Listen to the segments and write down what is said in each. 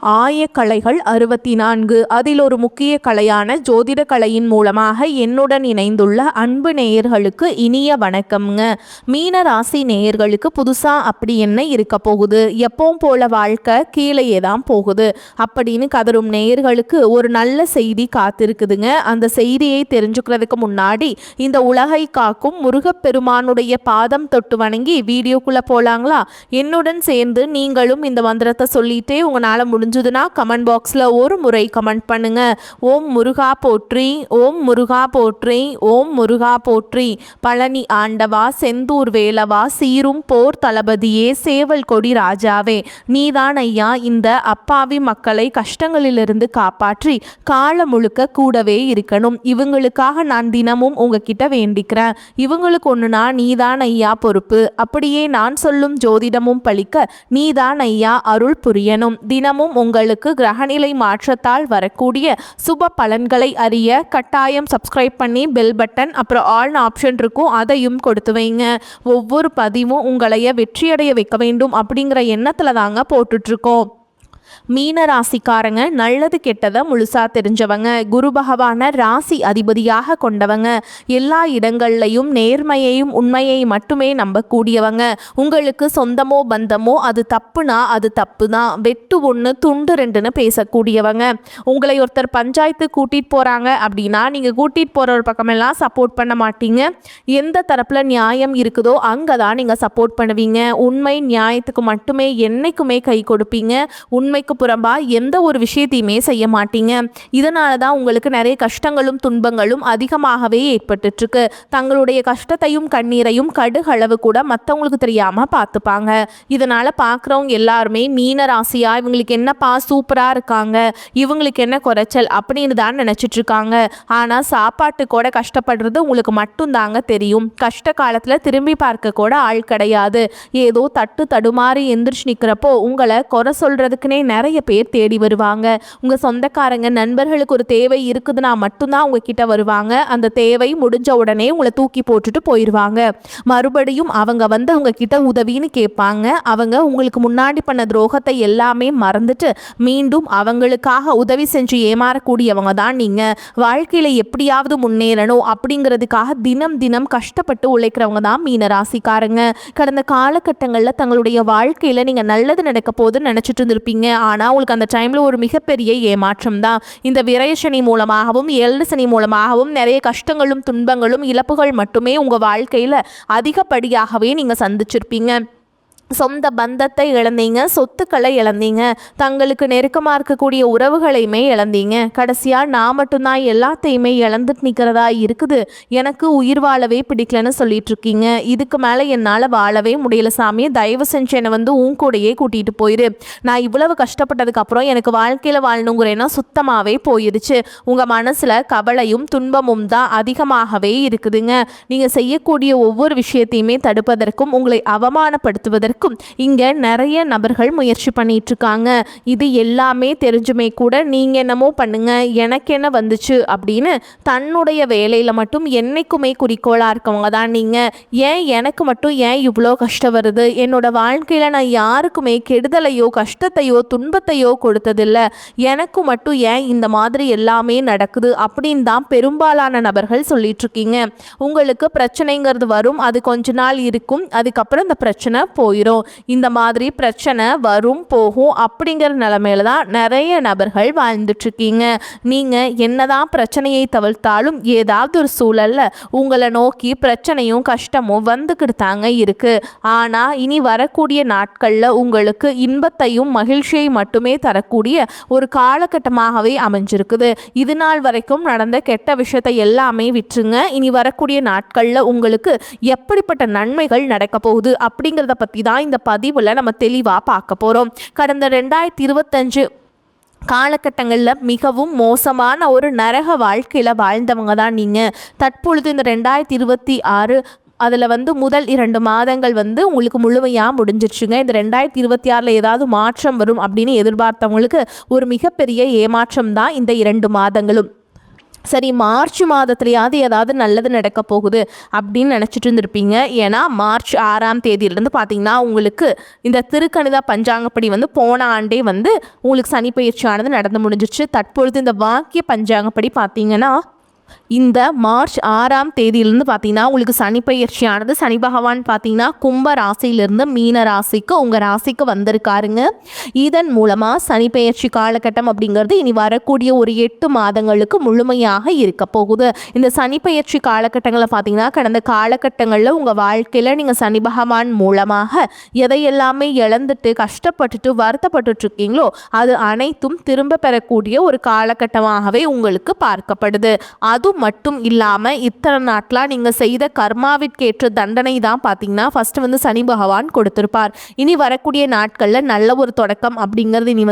ஆயக்கலைகள் 64. அதில் ஒரு முக்கிய கலையான ஜோதிட கலையின் மூலமாக என்னுடன் இணைந்துள்ள அன்பு நேயர்களுக்கு இனிய வணக்கம்ங்க. மீன ராசி நேயர்களுக்கு புதுசா அப்படி என்ன இருக்க போகுது, எப்பவும் போல வாழ்க்கை கீழேயே தான் போகுது அப்படின்னு கதரும் நேயர்களுக்கு ஒரு நல்ல செய்தி காத்திருக்குதுங்க. அந்த செய்தியை தெரிஞ்சுக்கிறதுக்கு முன்னாடி இந்த உலகை காக்கும் முருகப்பெருமானுடைய பாதம் தொட்டு வணங்கி வீடியோக்குள்ள போலாங்களா? என்னுடன் சேர்ந்து நீங்களும் இந்த மந்திரத்தை சொல்லிட்டே உங்களால முடிஞ்சதுன்னா கமெண்ட் பாக்ஸில் ஒரு முறை கமெண்ட் பண்ணுங்க. ஓம் முருகா போற்றி, ஓம் முருகா போற்றி, ஓம் முருகா போற்றி. பழனி ஆண்டவா, செந்தூர் வேலவா, சீரும் போர் தளபதியே, சேவல் கொடி ராஜாவே, நீதான் ஐயா இந்த அப்பாவி மக்களை கஷ்டங்களிலிருந்து காப்பாற்றி காலம் முழுக்க கூடவே இருக்கணும். இவங்களுக்காக நான் தினமும் உங்ககிட்ட வேண்டிக்கிறேன். இவங்களுக்கு ஒன்றுனா நீதான் ஐயா பொறுப்பு. அப்படியே நான் சொல்லும் ஜோதிடமும் பழிக்க நீதான் ஐயா அருள் புரியணும். தினமும் உங்களுக்கு கிரகநிலை மாற்றத்தால் வரக்கூடிய சுப பலன்களை அறிய கட்டாயம் சப்ஸ்கிரைப் பண்ணி பெல் பட்டன் அப்புறம் ஆல் ஆப்ஷன் இருக்கும், அதையும் கொடுத்து வைங்க. ஒவ்வொரு பதிவும் உங்களைய வெற்றியடைய வைக்க வேண்டும் அப்படிங்கிற எண்ணத்தில் தாங்க போட்டுட்ருக்கோம். மீன ராசிக்காரங்க நல்லது கெட்டதை முழுசா தெரிஞ்சவங்க, குரு பகவான ராசி அதிபதியாக கொண்டவங்க, எல்லா இடங்கள்லையும் நேர்மையையும் உண்மையை மட்டுமே நம்பக்கூடியவங்க. உங்களுக்கு சொந்தமோ பந்தமோ அது தப்புனா அது தப்பு தான், வெட்டு ஒன்று துண்டு ரெண்டுன்னு பேசக்கூடியவங்க. உங்களை ஒருத்தர் பஞ்சாயத்து கூட்டிகிட்டு போகிறாங்க அப்படின்னா நீங்கள் கூட்டிகிட்டு போகிற ஒரு பக்கமெல்லாம் சப்போர்ட் பண்ண மாட்டீங்க. எந்த தரப்பில் நியாயம் இருக்குதோ அங்கே தான் நீங்கள் சப்போர்ட் பண்ணுவீங்க. உண்மை நியாயத்துக்கு மட்டுமே என்னைக்குமே கை கொடுப்பீங்க. உண்மைக்கு புறம்பா எந்த ஒரு விஷயத்தையுமே செய்ய மாட்டீங்க. இதனால தான் உங்களுக்கு நிறைய கஷ்டங்களும் துன்பங்களும் அதிகமாகவே ஏற்பட்டு இருக்கு. தங்களுடைய கஷ்டத்தையும் கண்ணீரையும் கடுகளவு கூட மற்றவங்களுக்கு தெரியாம பார்த்துப்பாங்க. இதனால பார்க்குறவங்க எல்லாருமே மீன ராசியா இவங்களுக்கு என்னப்பா சூப்பரா இருக்காங்க, இவங்களுக்கு என்ன குறைச்சல் அப்படின்னு தான் நினைச்சிட்டு இருக்காங்க. ஆனா சாப்பாட்டு கூட கஷ்டப்படுறது உங்களுக்கு மட்டும் தாங்க தெரியும். கஷ்ட காலத்துல திரும்பி பார்க்க கூட ஆள் கிடையாது. ஏதோ தட்டு தடுமாறி எந்திரிச்சு நிற்கிறப்போ உங்களை குறை சொல்றதுக்குன்னே நிறைய பேர் தேடி வருவாங்க. உங்க சொந்தக்காரங்க நண்பர்களுக்கு ஒரு தேவை இருக்குதுன்னா மட்டும்தான் உங்ககிட்ட வருவாங்க. அந்த தேவை முடிஞ்ச உடனே உங்களை தூக்கி போட்டுட்டு போயிடுவாங்க. மறுபடியும் அவங்க வந்து உங்ககிட்ட உதவின்னு கேட்பாங்க. அவங்க உங்களுக்கு முன்னாடி பண்ண துரோகத்தை எல்லாமே மறந்துட்டு மீண்டும் அவங்களுக்காக உதவி செஞ்சு ஏமாறக்கூடியவங்க தான் நீங்க. வாழ்க்கையில எப்படியாவது முன்னேறணும் அப்படிங்கிறதுக்காக தினம் தினம் கஷ்டப்பட்டு உழைக்கிறவங்க தான் மீனராசிக்காரங்க. கடந்த காலகட்டங்களில் தங்களுடைய வாழ்க்கையில நீங்க நல்லது நடக்க போதுன்னு நினைச்சிட்டு இருந்திருப்பீங்க. ஆனால் உங்களுக்கு அந்த டைமில் ஒரு மிகப்பெரிய ஏமாற்றம் தான். இந்த விரயசனி மூலமாகவும் ஏழு சனி மூலமாகவும் நிறைய கஷ்டங்களும் துன்பங்களும் இழப்புகள் மட்டுமே உங்கள் வாழ்க்கையில் அதிகப்படியாகவே நீங்கள் சந்திச்சிருப்பீங்க. சொந்த பந்தத்தை இழந்தீங்க, சொத்துக்களை இழந்தீங்க, தங்களுக்கு நெருக்கமாக இருக்கக்கூடிய உறவுகளையுமே இழந்தீங்க. கடைசியாக நான் மட்டும்தான் எல்லாத்தையுமே இழந்துட்டு நிற்கிறதா இருக்குது, எனக்கு உயிர் வாழவே பிடிக்கலன்னு சொல்லிட்டு இருக்கீங்க. இதுக்கு மேலே என்னால் வாழவே முடியல சாமி, தயவு செஞ்சு என்னை வந்து உன் கூடையே கூட்டிகிட்டு போயிரு. நான் இவ்வளவு கஷ்டப்பட்டதுக்கப்புறம் எனக்கு வாழ்க்கையில் வாழணுங்கிற எண்ணம் சுத்தமாகவே போயிடுச்சு. உங்கள் மனசில் கவலையும் துன்பமும் தான் அதிகமாகவே இருக்குதுங்க. நீங்கள் செய்யக்கூடிய ஒவ்வொரு விஷயத்தையுமே தடுப்பதற்கும் உங்களை அவமானப்படுத்துவதற்கும் இங்க நிறைய நபர்கள் முயற்சி பண்ணிட்டு இருக்காங்க. இது எல்லாமே தெரிஞ்சுமே கூட நீங்க என்னமோ பண்ணுங்க எனக்கு என்ன வந்துச்சு அப்படின்னு தன்னுடைய வேலையில மட்டும் என்னைக்குமே குறிக்கோளா இருக்கவங்க தான் நீங்க. ஏன் எனக்கு மட்டும் ஏன் இவ்வளோ கஷ்டம் வருது, என்னோட வாழ்க்கையில நான் யாருக்குமே கெடுதலையோ கஷ்டத்தையோ துன்பத்தையோ கொடுத்ததில்லை, எனக்கு மட்டும் ஏன் இந்த மாதிரி எல்லாமே நடக்குது அப்படின்னு தான் பெரும்பாலான நபர்கள் சொல்லிட்டு இருக்கீங்க. உங்களுக்கு பிரச்சனைங்கிறது வரும், அது கொஞ்ச நாள் இருக்கும், அதுக்கப்புறம் இந்த பிரச்சனை போயிடும். இந்த மாதிரி பிரச்சனை வரும் போகும் அப்படிங்கிற நிலைமையில தான் நிறைய நபர்கள் வாழ்ந்துட்டு இருக்கீங்க. நீங்க என்னதான் பிரச்சனையை தவிர்த்தாலும் ஏதாவது ஒரு சூழல்ல உங்களை நோக்கி பிரச்சனையும் கஷ்டமும் வந்துக்கிட்டாங்க இருக்கு. ஆனா இனி வரக்கூடிய நாட்கள்ல உங்களுக்கு இன்பத்தையும் மகிழ்ச்சியை மட்டுமே தரக்கூடிய ஒரு காலகட்டமாகவே அமைஞ்சிருக்குது. இது நாள் வரைக்கும் நடந்த கெட்ட விஷயத்தை எல்லாமே விட்டுருங்க. இனி வரக்கூடிய நாட்கள்ல உங்களுக்கு எப்படிப்பட்ட நன்மைகள் நடக்க போகுது அப்படிங்கிறத பத்தி தான் இந்த பதிவில் நம்ம தெளிவாக பார்க்க போகிறோம். கடந்த 2025 காலகட்டங்களில் மிகவும் மோசமான ஒரு நரக வாழ்க்கையில் வாழ்ந்தவங்க தான் நீங்கள். தற்பொழுது இந்த 2026 அதில் வந்து முதல் 2 மாதங்கள் வந்து உங்களுக்கு முழுமையாக முடிஞ்சிருச்சுங்க. இந்த 2026 ஏதாவது மாற்றம் வரும் அப்படின்னு எதிர்பார்த்தவங்களுக்கு ஒரு மிகப்பெரிய ஏமாற்றம் தான் இந்த 2 மாதங்களும். சரி மார்ச் மாதத்துலையாவது ஏதாவது நல்லது நடக்க போகுது அப்படின்னு நினச்சிட்டு இருந்திருப்பீங்க. ஏன்னா மார்ச் 6ஆம் தேதியிலேருந்து பார்த்தீங்கன்னா உங்களுக்கு இந்த திருக்கணித பஞ்சாங்கப்படி போன ஆண்டே உங்களுக்கு சனி பயிற்சியானது நடந்து முடிஞ்சிச்சு. தற்பொழுது இந்த வாக்கிய பஞ்சாங்கப்படி பார்த்தீங்கன்னா இந்த மார்ச் 6ஆம் தேதியிலிருந்து பார்த்தீங்கன்னா உங்களுக்கு சனி பயிற்சியானது சனி பகவான் பார்த்தீங்கன்னா கும்ப ராசியிலிருந்து மீன ராசிக்கு உங்கள் ராசிக்கு வந்திருக்காருங்க. இதன் மூலமாக சனி பயிற்சி காலகட்டம் அப்படிங்கிறது இனி வரக்கூடிய ஒரு 8 மாதங்களுக்கு முழுமையாக இருக்க போகுது. இந்த சனி பயிற்சி காலகட்டங்களில் பார்த்தீங்கன்னா கடந்த காலகட்டங்களில் உங்கள் வாழ்க்கையில் நீங்கள் சனி பகவான் மூலமாக எதையெல்லாமே இழந்துட்டு கஷ்டப்பட்டுட்டு வருத்தப்பட்டு இருக்கீங்களோ அது அனைத்தும் திரும்ப பெறக்கூடிய ஒரு காலகட்டமாகவே உங்களுக்கு பார்க்கப்படுது. அது மட்டும் இல்லாமல் இத்தனை நாட்களாக நீங்கள் செய்த கர்மாவிற்கேற்ற தண்டனை தான் பார்த்தீங்கன்னா ஃபஸ்ட்டு சனி பகவான் கொடுத்துருப்பார். இனி வரக்கூடிய நாட்களில் நல்ல ஒரு தொடக்கம் அப்படிங்கிறது இனி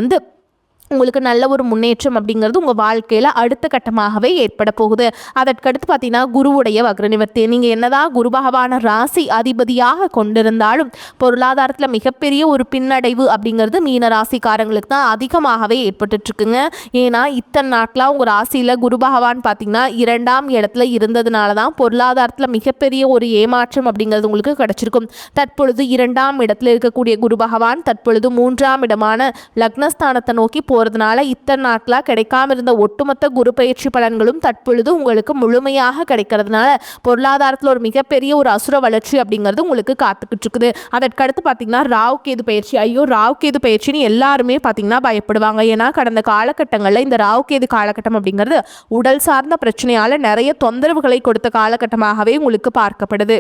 உங்களுக்கு நல்ல ஒரு முன்னேற்றம் அப்படிங்கிறது உங்கள் வாழ்க்கையில் அடுத்த கட்டமாகவே ஏற்பட போகுது. அதற்கடுத்து பார்த்தீங்கன்னா குருவுடைய வக்ர நிவர்த்தி. நீங்கள் என்னதான் குரு பகவான ராசி அதிபதியாக கொண்டிருந்தாலும் பொருளாதாரத்தில் மிகப்பெரிய ஒரு பின்னடைவு அப்படிங்கிறது மீன ராசிக்காரங்களுக்கு தான் அதிகமாகவே ஏற்பட்டுருக்குங்க. ஏன்னா இத்தனை நாட்களாக உங்கள் ராசியில் குரு பகவான் பார்த்தீங்கன்னா 2ஆம் இடத்துல இருந்ததுனால தான் பொருளாதாரத்தில் மிகப்பெரிய ஒரு ஏமாற்றம் அப்படிங்கிறது உங்களுக்கு கிடச்சிருக்கும். தற்பொழுது 2ஆம் இடத்துல இருக்கக்கூடிய குரு பகவான் தற்பொழுது 3ஆம் இடமான லக்னஸ்தானத்தை நோக்கி போகிறதுனால இத்தனை நாட்களாக கிடைக்காம இருந்த ஒட்டுமொத்த குரு பயிற்சி பலன்களும் தற்பொழுது உங்களுக்கு முழுமையாக கிடைக்கிறதுனால பொருளாதாரத்தில் ஒரு மிகப்பெரிய ஒரு அசுர வளர்ச்சி அப்படிங்கிறது உங்களுக்கு காத்துக்கிட்டு இருக்குது. அதற்கடுத்து பார்த்தீங்கன்னா ராகு கேது பயிற்சி. ஐயோ ராகு கேது பயிற்சின்னு எல்லாருமே பார்த்தீங்கன்னா பயப்படுவாங்க. ஏன்னா கடந்த காலகட்டங்களில் இந்த ராகு கேது காலகட்டம் அப்படிங்கிறது உடல் சார்ந்த பிரச்சனையால் நிறைய தொந்தரவுகளை கொடுத்த காலகட்டமாகவே உங்களுக்கு பார்க்கப்படுது.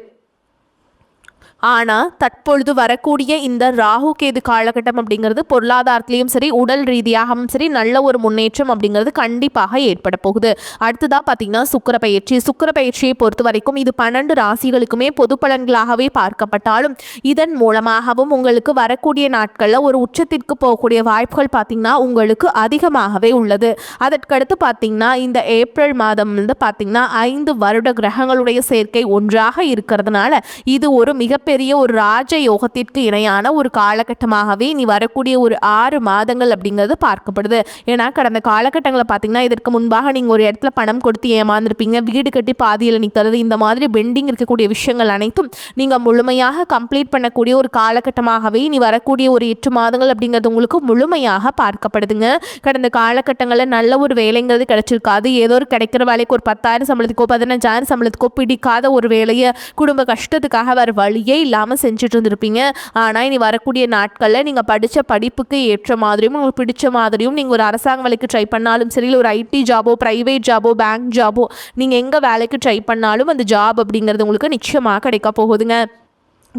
ஆனால் தற்பொழுது வரக்கூடிய இந்த ராகு கேது காலகட்டம் அப்படிங்கிறது பொருளாதாரத்திலையும் சரி உடல் ரீதியாகவும் சரி நல்ல ஒரு முன்னேற்றம் அப்படிங்கிறது கண்டிப்பாக ஏற்பட போகுது. அடுத்ததாக பார்த்தீங்கன்னா சுக்கிர பயிற்சி. சுக்கிர பயிற்சியை பொறுத்த வரைக்கும் இது 12 ராசிகளுக்குமே பொது பலன்களாகவே பார்க்கப்பட்டாலும் இதன் மூலமாகவும் உங்களுக்கு வரக்கூடிய நாட்களில் ஒரு உச்சத்திற்கு போகக்கூடிய வாய்ப்புகள் பார்த்தீங்கன்னா உங்களுக்கு அதிகமாகவே உள்ளது. அதற்கடுத்து பார்த்தீங்கன்னா இந்த ஏப்ரல் மாதம் பார்த்தீங்கன்னா 5 வருட கிரகங்களுடைய சேர்க்கை ஒன்றாக இருக்கிறதுனால இது ஒரு மிகப்பெரிய ஒரு ராஜ யோகத்திற்கு இணையான ஒரு காலகட்டமாகவே நீ வரக்கூடிய ஒரு 6 மாதங்கள் அப்படிங்கிறது பார்க்கப்படுது. ஏன்னா கடந்த காலகட்டங்களை பார்த்தீங்கன்னா இதற்கு முன்பாக நீங்கள் ஒரு இடத்துல பணம் கொடுத்து ஏமாந்துருப்பீங்க, வீடு கட்டி பாதியில் நிற்கிறது, இந்த மாதிரி பெண்டிங் இருக்கக்கூடிய விஷயங்கள் அனைத்தும் நீங்கள் முழுமையாக கம்ப்ளீட் பண்ணக்கூடிய ஒரு காலகட்டமாகவே நீ வரக்கூடிய ஒரு 8 மாதங்கள் அப்படிங்கிறது உங்களுக்கு முழுமையாக பார்க்கப்படுதுங்க. கடந்த காலகட்டங்களில் நல்ல ஒரு வேலைங்கிறது கிடைச்சிருக்காது. ஏதோ ஒரு கிடைக்கிற வேலைக்கு ஒரு 10,000 சம்பளத்துக்கோ 15,000 சம்பளத்துக்கோ பிடிக்காத ஒரு வேலையை குடும்ப கஷ்டத்துக்காக வர வழியே இல்லாமல் செஞ்சுட்டு இருந்திருப்பீங்க. ஆனால் இனி வரக்கூடிய நாட்களில் நீங்கள் படித்த படிப்புக்கு ஏற்ற மாதிரியும் உங்களுக்கு பிடிச்ச மாதிரியும் நீங்கள் ஒரு அரசாங்க வேலைக்கு ட்ரை பண்ணாலும் சரி, ஒரு ஐடி ஜாபோ ப்ரைவேட் ஜாபோ பேங்க் ஜாபோ நீங்கள் எங்கே வேலைக்கு ட்ரை பண்ணாலும் அந்த ஜாப் அப்படிங்கிறது உங்களுக்கு நிச்சயமாக கிடைக்க போகுதுங்க.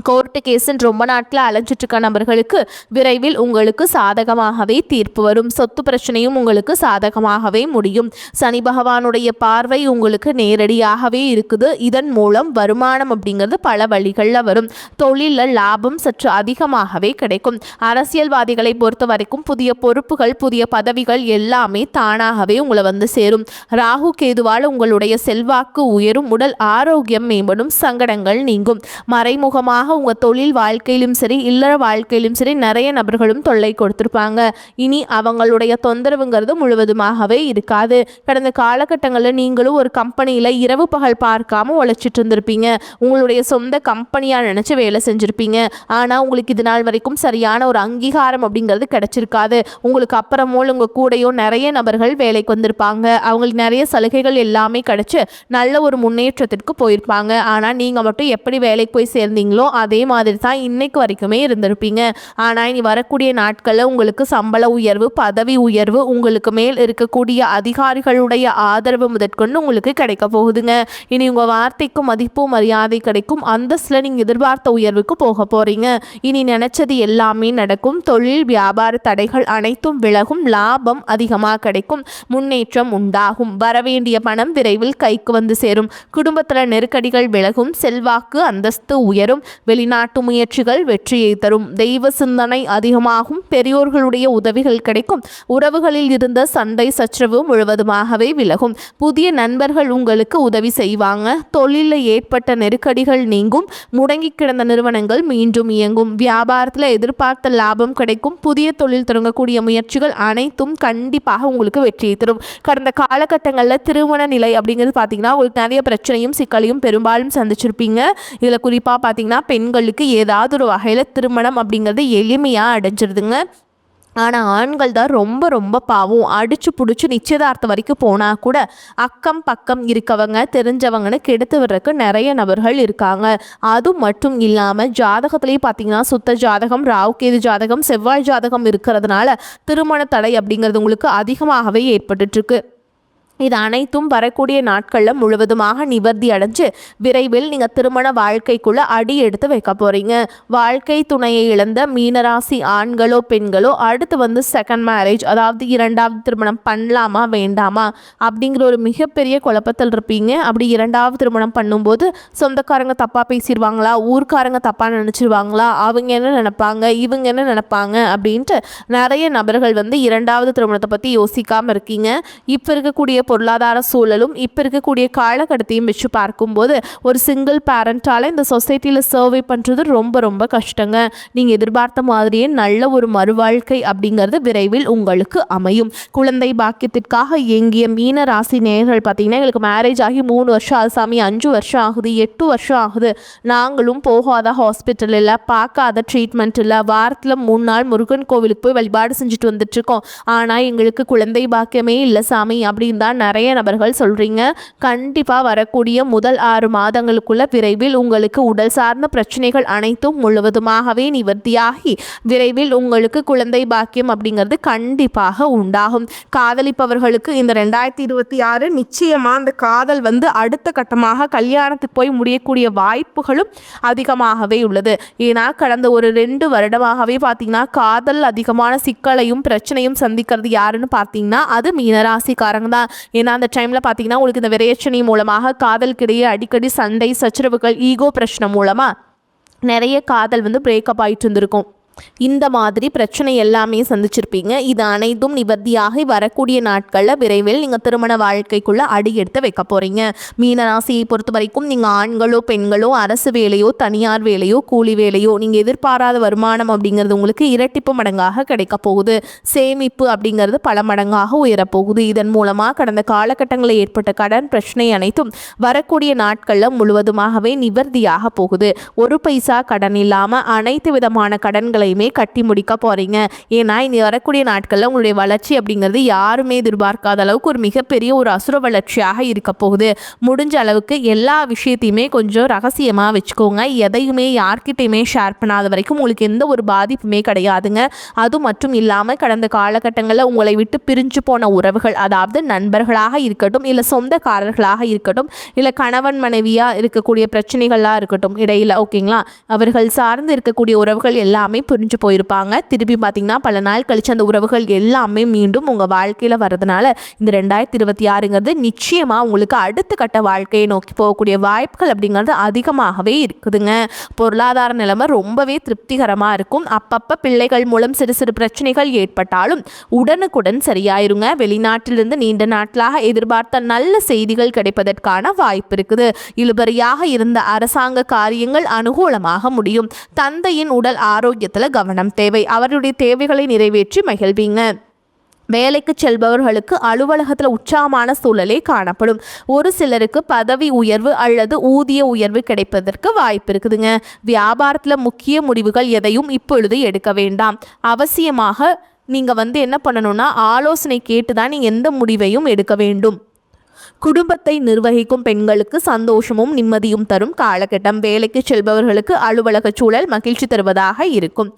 கோர்ட்டு கேஸுன்னு ரொம்ப நாட்களில் அலைஞ்சிட்ருக்க நபர்களுக்கு விரைவில் உங்களுக்கு சாதகமாகவே தீர்ப்பு வரும். சொத்து பிரச்சனையும் உங்களுக்கு சாதகமாகவே முடியும். சனி பகவானுடைய பார்வை உங்களுக்கு நேரடியாகவே இருக்குது. இதன் மூலம் வருமானம் அப்படிங்கிறது பல வழிகளில் வரும். தொழிலில் லாபம் சற்று அதிகமாகவே கிடைக்கும். அரசியல்வாதிகளை பொறுத்த வரைக்கும் புதிய பொறுப்புகள் புதிய பதவிகள் எல்லாமே தானாகவே உங்களை சேரும். ராகு கேதுவால் உங்களுடைய செல்வாக்கு உயரும், உடல் ஆரோக்கியம் மேம்படும், சங்கடங்கள் நீங்கும். மறைமுகமாக உங்கள் தொழில் வாழ்க்கையிலும் சரி இல்லற வாழ்க்கையிலும் சரி நிறைய நபர்களும் தொல்லை கொடுத்துருப்பாங்க. இனி அவங்களுடைய தொந்தரவுங்கிறது முழுவதுமாகவே இருக்காது. கடந்த காலகட்டங்களில் நீங்களும் ஒரு கம்பெனியில் இரவு பகல் பார்க்காம உழைச்சிட்டு இருந்திருப்பீங்க. உங்களுடைய சொந்த கம்பெனியாக நினச்சி வேலை செஞ்சுருப்பீங்க. ஆனால் உங்களுக்கு இது நாள் வரைக்கும் சரியான ஒரு அங்கீகாரம் அப்படிங்கிறது கிடைச்சிருக்காது. உங்களுக்கு அப்புறமோ உங்கள் கூடையோ நிறைய நபர்கள் வேலைக்கு வந்திருப்பாங்க. அவங்களுக்கு நிறைய சலுகைகள் எல்லாமே கிடைச்சி நல்ல ஒரு முன்னேற்றத்திற்கு போயிருப்பாங்க. ஆனால் நீங்கள் மட்டும் எப்படி வேலைக்கு போய் சேர்ந்தீங்களோ அதே மாதிரி தான் இன்னைக்கு வரைக்குமே இருந்திருப்பீங்க. ஆனால் இனி வரக்கூடிய நாட்களில் உங்களுக்கு சம்பள உயர்வு பதவி உயர்வு உங்களுக்கு மேல் இருக்கக்கூடிய அதிகாரிகளுடைய ஆதரவு முதற்கொண்டு உங்களுக்கு கிடைக்க போகுதுங்க. இனி உங்கள் வார்த்தைக்கு மதிப்பு மரியாதை கிடைக்கும். அந்தஸ்தில் நீங்கள் எதிர்பார்த்த உயர்வுக்கு போக போகிறீங்க. இனி நினைச்சது எல்லாமே நடக்கும். தொழில் வியாபார தடைகள் அனைத்தும் விலகும். லாபம் அதிகமாக கிடைக்கும். முன்னேற்றம் உண்டாகும். வரவேண்டிய பணம் விரைவில் கைக்கு சேரும். குடும்பத்தில் நெருக்கடிகள் விலகும். செல்வாக்கு அந்தஸ்து உயரும். வெளிநாட்டு முயற்சிகள் வெற்றியை தரும். தெய்வ சிந்தனை அதிகமாகும். பெரியோர்களுடைய உதவிகள் கிடைக்கும். உறவுகளில் இருந்த சண்டை சச்சரவு முழுவதுமாகவே விலகும். புதிய நண்பர்கள் உங்களுக்கு உதவி செய்வாங்க. தொழிலில் ஏற்பட்ட நெருக்கடிகள் நீங்கும். முடங்கி கிடந்த நிறுவனங்கள் மீண்டும் இயங்கும். வியாபாரத்தில் எதிர்பார்த்த லாபம் கிடைக்கும். புதிய தொழில் தொடங்கக்கூடிய முயற்சிகள் அனைத்தும் கண்டிப்பாக உங்களுக்கு வெற்றியை தரும். கடந்த காலகட்டங்களில் திருமண நிலை அப்படிங்கிறது பார்த்தீங்கன்னா உங்களுக்கு நிறைய பிரச்சனையும் சிக்கலையும் பெரும்பாலும் சந்திச்சிருப்பீங்க. இதில் குறிப்பாக பார்த்தீங்கன்னா பெண்களுக்கு ஏதாவது ஒரு வகையில் திருமணம் அப்படிங்கிறது எளிமையாக அடைஞ்சிருதுங்க. ஆனால் ஆண்கள் தான் ரொம்ப ரொம்ப பாவம். அடிச்சு பிடிச்சி நிச்சயதார்த்தம் வரைக்கும் போனால் கூட அக்கம் பக்கம் இருக்கவங்க தெரிஞ்சவங்கன்னு கெடுத்து விடுறதுக்கு நிறைய நபர்கள் இருக்காங்க. அது மட்டும் இல்லாமல் ஜாதகத்திலேயே பார்த்தீங்கன்னா சுத்த ஜாதகம், ராவுகேது ஜாதகம், செவ்வாய் ஜாதகம் இருக்கிறதுனால திருமண தடை அப்படிங்கிறது உங்களுக்கு அதிகமாகவே ஏற்பட்டுருக்கு. இது அனைத்தும் வரக்கூடிய நாட்களில் முழுவதுமாக நிவர்த்தி அடைஞ்சு விரைவில் நீங்கள் திருமண வாழ்க்கைக்குள்ளே அடி எடுத்து வைக்க போகிறீங்க. வாழ்க்கை துணையை இழந்த மீனராசி ஆண்களோ பெண்களோ அடுத்து செகண்ட் மேரேஜ், அதாவது இரண்டாவது திருமணம் பண்ணலாமா வேண்டாமா அப்படிங்கிற ஒரு மிகப்பெரிய குழப்பத்தில் இருப்பீங்க. அப்படி இரண்டாவது திருமணம் பண்ணும்போது சொந்தக்காரங்க தப்பாக பேசிடுவாங்களா, ஊர்க்காரங்க தப்பாக நினச்சிருவாங்களா, அவங்க என்ன நினைப்பாங்க, இவங்க என்ன நினைப்பாங்க அப்படின்ட்டு நிறைய நபர்கள் இரண்டாவது திருமணத்தை பற்றி யோசிக்காமல் இருக்கீங்க. இப்போ இருக்கக்கூடிய பொருளாதார சூழலும் இப்போ இருக்கக்கூடிய காலகட்டத்தையும் வச்சு பார்க்கும்போது ஒரு சிங்கிள் பேரண்டால் இந்த சொசைட்டியில் சர்வே பண்ணுறது ரொம்ப ரொம்ப கஷ்டங்க. நீங்கள் எதிர்பார்த்த மாதிரியே நல்ல ஒரு மறுவாழ்க்கை அப்படிங்கிறது விரைவில் உங்களுக்கு அமையும். குழந்தை பாக்கியத்திற்காக இயங்கிய மீன ராசி நேயர்கள் பார்த்தீங்கன்னா எங்களுக்கு மேரேஜ் ஆகி 3 வருஷம் ஆகுது சாமி, 5 வருஷம் ஆகுது, 8 வருஷம் ஆகுது, நாங்களும் போகாத ஹாஸ்பிட்டல் இல்லை, பார்க்காத ட்ரீட்மெண்ட் இல்லை, வாரத்தில் 3 நாள் முருகன் கோவிலுக்கு போய் வழிபாடு செஞ்சுட்டு வந்துட்டுருக்கோம், ஆனால் எங்களுக்கு குழந்தை பாக்கியமே இல்லை சாமி அப்படின்னு தான் நிறைய நபர்கள் சொல்றீங்க. கண்டிப்பாக வரக்கூடிய முதல் 6 மாதங்களுக்குள்ள விரைவில் உங்களுக்கு உடல் சார்ந்த பிரச்சனைகள் அனைத்தும் முழுவதுமாகவே நிவர்த்தியாகி விரைவில் உங்களுக்கு குழந்தை பாக்கியம் அப்படிங்கிறது கண்டிப்பாக உண்டாகும். காதலிப்பவர்களுக்கு இந்த 2026 நிச்சயமா அந்த காதல் அடுத்த கட்டமாக கல்யாணத்துக்கு போய் முடியக்கூடிய வாய்ப்புகளும் அதிகமாகவே உள்ளது. ஏன்னா கடந்த ஒரு 2 வருடமாகவே பார்த்தீங்கன்னா காதல் அதிகமான சிக்கலையும் பிரச்சனையும் சந்திக்கிறது யாருன்னு பார்த்தீங்கன்னா அது மீனராசிக்காரங்க தான். ஏன்னா அந்த டைமில் பார்த்தீங்கன்னா உங்களுக்கு இந்த விரையச்சனை மூலமாக காதலுக்கிடையே அடிக்கடி சண்டை சச்சரவுகள், ஈகோ பிரச்சனை மூலமாக நிறைய காதல் பிரேக்கப் ஆகிட்டு இருந்திருக்கும். இந்த மாதிரி பிரச்சனை எல்லாமே சந்திச்சிருப்பீங்க. இது அனைத்தும் நிவர்த்தியாகி வரக்கூடிய நாட்களில் விரைவில் நீங்கள் திருமண வாழ்க்கைக்குள்ளே அடி எடுத்து வைக்க போகிறீங்க. மீனராசியை பொறுத்த வரைக்கும் நீங்கள் ஆண்களோ பெண்களோ அரசு வேலையோ தனியார் வேலையோ கூலி வேலையோ நீங்கள் எதிர்பாராத வருமானம் அப்படிங்கிறது உங்களுக்கு இரட்டிப்பு மடங்காக கிடைக்க போகுது. சேமிப்பு அப்படிங்கிறது பல மடங்காக உயரப்போகுது. இதன் மூலமாக கடந்த காலகட்டங்களில் ஏற்பட்ட கடன் பிரச்சனை அனைத்தும் வரக்கூடிய நாட்களில் முழுவதுமாகவே நிவர்த்தியாக போகுது. ஒரு பைசா கடன் இல்லாமல் அனைத்து விதமான கடன்களை கட்டி முடிக்க போறீங்க. ஏன்னா இனி வரக்கூடிய நாட்கள்ல உங்களுடைய வளர்ச்சி அப்படிங்கிறது யாருமே எதிர்பார்க்காத அளவுக்கு ஒரு மிகப்பெரிய ஒரு அசுர வளர்ச்சியாக இருக்க போகுது. முடிஞ்ச அளவுக்கு எல்லா விஷயத்தையுமே கொஞ்சம் ரகசியமா வச்சுக்கோங்க. எதையுமே யார்கிட்டையுமே ஷேர் பண்ணாத வரைக்கும் உங்களுக்கு எந்த ஒரு பாதிப்புமே கிடையாதுங்க. அது மட்டும் இல்லாம கடந்த காலகட்டங்களில் உங்களை விட்டு பிரிஞ்சு போன உறவுகள், அதாவது நண்பர்களாக இருக்கட்டும், இல்ல சொந்தக்காரர்களாக இருக்கட்டும், இல்ல கணவன் மனைவியா இருக்கக்கூடிய பிரச்சனைகளா இருக்கட்டும் இடையில, ஓகேங்களா, அவர்கள் சார்ந்து இருக்கக்கூடிய உறவுகள் எல்லாமே புரிஞ்சு போயிருப்பாங்க. திருப்பி பார்த்தீங்கன்னா பல நாள் கழிச்சு அந்த உறவுகள் எல்லாமே மீண்டும் உங்கள் வாழ்க்கையில் வரதுனால இந்த 2026ங்கிறது நிச்சயமாக உங்களுக்கு அடுத்த கட்ட வாழ்க்கையை நோக்கி போகக்கூடிய வாய்ப்புகள் அப்படிங்கிறது அதிகமாகவே இருக்குதுங்க. பொருளாதார நிலைமை ரொம்பவே திருப்திகரமாக இருக்கும். அப்பப்போ பிள்ளைகள் மூலம் சிறு சிறு பிரச்சனைகள் ஏற்பட்டாலும் உடனுக்குடன் சரியாயிருங்க. வெளிநாட்டிலிருந்து நீண்ட நாட்களாக எதிர்பார்த்த நல்ல செய்திகள் கிடைப்பதற்கான வாய்ப்பு இருக்குது. இழுபறியாக இருந்த அரசாங்க காரியங்கள் அனுகூலமாக முடியும். தந்தையின் உடல் ஆரோக்கியத்தில் கவனம் தேவை. அவருடைய தேவைகளை நிறைவேற்றி மகிழ்வீங்க. வேலைக்கு செல்பவர்களுக்கு அலுவலகத்தில் உற்சாகமான சூழலே காணப்படும். ஒரு சிலருக்கு பதவி உயர்வு அல்லது ஊதிய உயர்வு கிடைப்பதற்கு வாய்ப்பு இருக்குதுங்க. வியாபாரத்தில் முக்கிய முடிவுகள் எதையும் இப்பொழுது எடுக்க வேண்டாம். அவசியமாக நீங்கள் என்ன பண்ணணும்னா ஆலோசனை கேட்டு தான் நீங்கள் எந்த முடிவையும் எடுக்க வேண்டும். குடும்பத்தை நிர்வகிக்கும் பெண்களுக்கு சந்தோஷமும் நிம்மதியும் தரும் காலகட்டம். வேலைக்கு செல்பவர்களுக்கு அலுவலக சூழல் மகிழ்ச்சி தருவதாக இருக்கும்.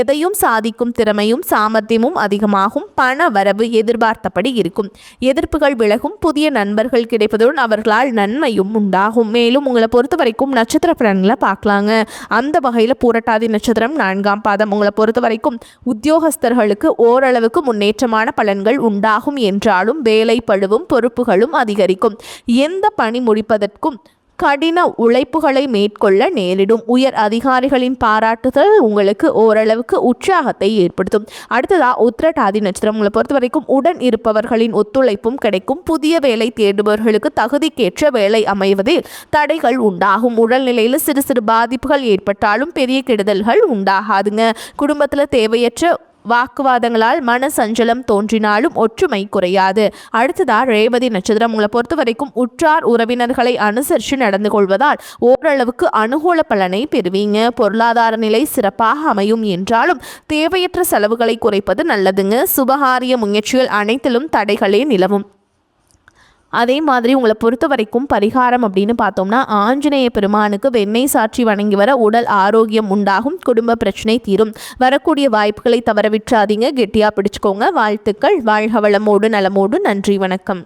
எதையும் சாதிக்கும் திறமையும் சாமர்த்தியமும் அதிகமாகும். பண வரவு எதிர்பார்த்தபடி இருக்கும். எதிர்ப்புகள் விலகும். புதிய நண்பர்கள் கிடைப்பதுடன் அவர்களால் நன்மையும் உண்டாகும். மேலும் உங்களை பொறுத்த வரைக்கும் நட்சத்திர பலன்களை பார்க்கலாங்க. அந்த வகையில் பூரட்டாதி நட்சத்திரம் 4ஆம் பாதம். உங்களை பொறுத்த வரைக்கும் உத்தியோகஸ்தர்களுக்கு ஓரளவுக்கு முன்னேற்றமான பலன்கள் உண்டாகும் என்றாலும் வேலை பழுவும் பொறுப்புகளும் அதிகரிக்கும். எந்த பணி முடிப்பதற்கும் கடின உழைப்புகளை மேற்கொள்ள நேரிடும். உயர் அதிகாரிகளின் பாராட்டுதல் உங்களுக்கு ஓரளவுக்கு உற்சாகத்தை ஏற்படுத்தும். அடுத்ததா உத்திரட்டாதி நட்சத்திரம். உங்களை பொறுத்த வரைக்கும் உடன் இருப்பவர்களின் ஒத்துழைப்பும் கிடைக்கும். புதிய வேலை தேடுபவர்களுக்கு தகுதிக்கேற்ற வேலை அமைவதில் தடைகள் உண்டாகும். உடல்நிலையில் சிறு சிறு பாதிப்புகள் ஏற்பட்டாலும் பெரிய கெடுதல்கள் உண்டாகாதுங்க. குடும்பத்தில் தேவையற்ற வாக்குவாதங்களால் மன சஞ்சலம் தோன்றினாலும் ஒற்றுமை குறையாது. அடுத்ததா ரேவதி நட்சத்திரம். உங்களை பொறுத்த வரைக்கும் உற்றார் உறவினர்களை அனுசரித்து நடந்து கொள்வதால் ஓரளவுக்கு அனுகூல பலனை பெறுவீங்க. பொருளாதார நிலை சிறப்பாக அமையும் என்றாலும் தேவையற்ற செலவுகளை குறைப்பது நல்லதுங்க. சுபகாரிய முயற்சிகள் அனைத்திலும் தடைகளே நிலவும். அதே மாதிரி உங்களை பொறுத்த வரைக்கும் பரிகாரம் அப்படின்னு பார்த்தோம்னா ஆஞ்சநேய பெருமானுக்கு வெண்ணெய் சாற்றி வணங்கி வர உடல் ஆரோக்கியம் உண்டாகும். குடும்ப பிரச்சனை தீரும். வரக்கூடிய வாய்ப்புகளை தவற விட்டுறாதீங்க. கெட்டியாக பிடிச்சுக்கோங்க. வாழ்த்துக்கள். வாழ்க வளமோடு நலமோடு. நன்றி, வணக்கம்.